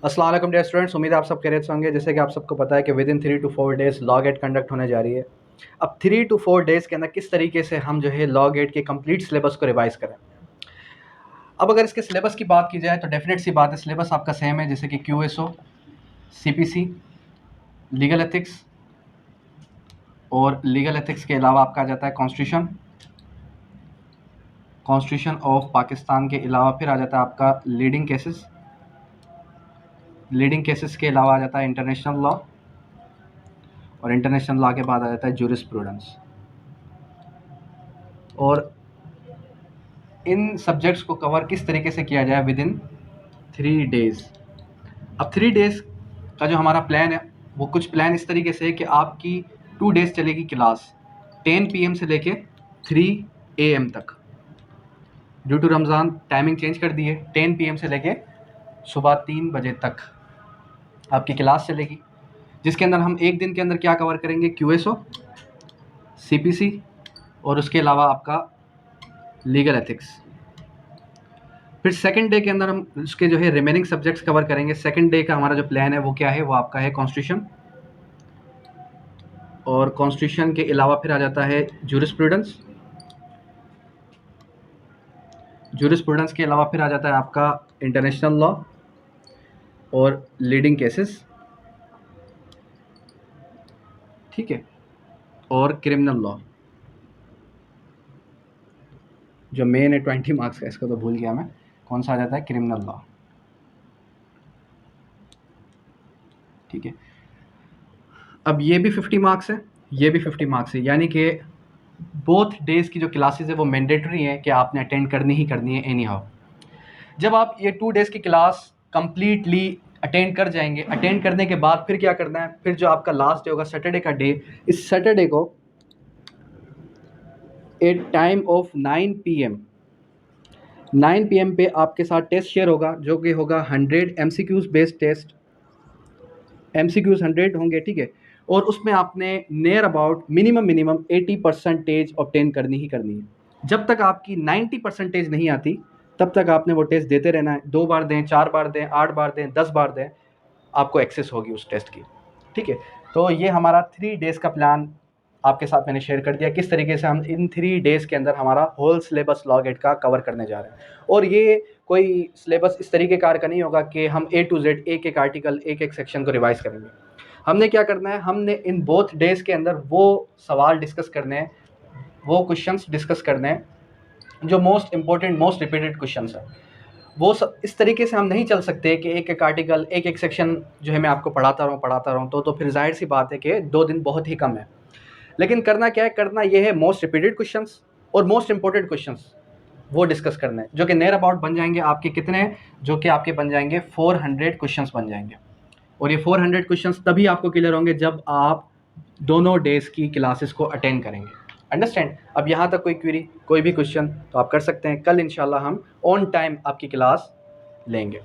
अस्सलाम वालेकुम dear students, उम्मीद है आप सब खैरियत से होंगे। जैसे कि आप सबको पता है कि within 3 to 4 days law gate conduct होने जा रही है। अब 3 to 4 डेज़ के अंदर किस तरीके से हम जो है लॉ गेट के कंप्लीट सिलेबस को रिवाइज़ करें। अब अगर इसके सिलेबस की बात की जाए तो डेफिनेट सी बात है, सिलेबस आपका सेम है, जैसे कि QSO, CPC, लीगल एथिक्स, और लीगल एथिक्स के अलावा आपका आ जाता है कॉन्स्टिट्यूशन ऑफ पाकिस्तान के अलावा फिर आ जाता है आपका लीडिंग केसेस के अलावा आ जाता है इंटरनेशनल लॉ, और इंटरनेशनल लॉ के बाद आ जाता है जूरिस्प्रूडेंस। और इन सब्जेक्ट्स को कवर किस तरीके से किया जाए विद इन 3 डेज़। अब 3 डेज़ का जो हमारा प्लान है वो कुछ प्लान इस तरीके से है कि आपकी 2 डेज़ चलेगी क्लास 10 PM से लेके 3 AM तक। Due to Ramzan timing change कर दी है, 10 PM से लेके सुबह 3 बजे तक आपकी क्लास चलेगी, जिसके अंदर हम एक दिन के अंदर क्या कवर करेंगे, QSO, CPC और उसके अलावा आपका लीगल एथिक्स। फिर सेकंड डे के अंदर हम उसके जो है रिमेनिंग सब्जेक्ट्स कवर करेंगे। सेकंड डे का हमारा जो प्लान है वो क्या है, वो आपका है कॉन्स्टिट्यूशन, और कॉन्स्टिट्यूशन के अलावा फिर आ जाता है जूरिस्प्रूडेंस के अलावा फिर आ जाता है आपका इंटरनेशनल लॉ और लीडिंग केसेस, ठीक है, और क्रिमिनल लॉ जो मेन है 20 मार्क्स का, इसको तो भूल गया मैं, कौन सा आ जाता है, क्रिमिनल लॉ, ठीक है। अब ये भी 50 मार्क्स है, ये भी 50 मार्क्स है, यानी कि बोथ डेज़ की जो क्लासेस है वो मैंडेटरी है कि आपने अटेंड करनी ही करनी है एनी हाउ। जब आप ये 2 डेज़ की क्लास कंप्लीटली अटेंड कर जाएंगे, अटेंड करने के बाद फिर क्या करना है, फिर जो आपका लास्ट डे होगा सैटरडे का डे, इस सैटरडे को एट टाइम ऑफ 9 PM पे आपके साथ टेस्ट शेयर होगा, जो कि होगा 100 MCQs बेस्ड टेस्ट। MCQs 100 होंगे, ठीक है, और उसमें आपने नियर अबाउट मिनिमम 80% ऑब्टेन करनी ही करनी है। जब तक आपकी 90% नहीं आती तब तक आपने वो टेस्ट देते रहना है। 2 बार दें, 4 बार दें, 8 बार दें, 10 बार दें, आपको एक्सेस होगी उस टेस्ट की, ठीक है। तो ये हमारा 3 डेज़ का प्लान आपके साथ मैंने शेयर कर दिया, किस तरीके से हम इन 3 डेज़ के अंदर हमारा होल सिलेबस लॉ गेट का कवर करने जा रहे हैं। और ये कोई सिलेबस इस तरीके कार का नहीं होगा कि हम A to Z एक एक आर्टिकल, एक एक सेक्शन को रिवाइज करेंगे। हमने क्या करना है, हमने इन बोथ डेज़ के अंदर वो सवाल डिस्कस करने हैं, वो क्वेश्चंस डिस्कस करने हैं जो most important, most repeated questions हैं। वो सब इस तरीके से हम नहीं चल सकते कि एक एक आर्टिकल, एक एक सेक्शन जो है मैं आपको पढ़ाता रहूँ, तो फिर जाहिर सी बात है कि 2 दिन बहुत ही कम है। लेकिन करना क्या है, करना ये है मोस्ट रिपीटेड क्वेश्चंस और मोस्ट इंपॉर्टेंट क्वेश्चंस वो डिस्कस करना है, जो कि नियर अबाउट बन जाएंगे आपके कितने, जो कि आपके बन जाएंगे 400 क्वेश्चंस बन जाएंगे। और ये 400 क्वेश्चंस तभी आपको क्लियर होंगे जब आप दोनों डेज़ की क्लासेस को अटेंड करेंगे। अंडरस्टैंड। अब यहाँ तक कोई क्वेरी, कोई भी क्वेश्चन तो आप कर सकते हैं। कल इंशाल्लाह हम ऑन टाइम आपकी क्लास लेंगे।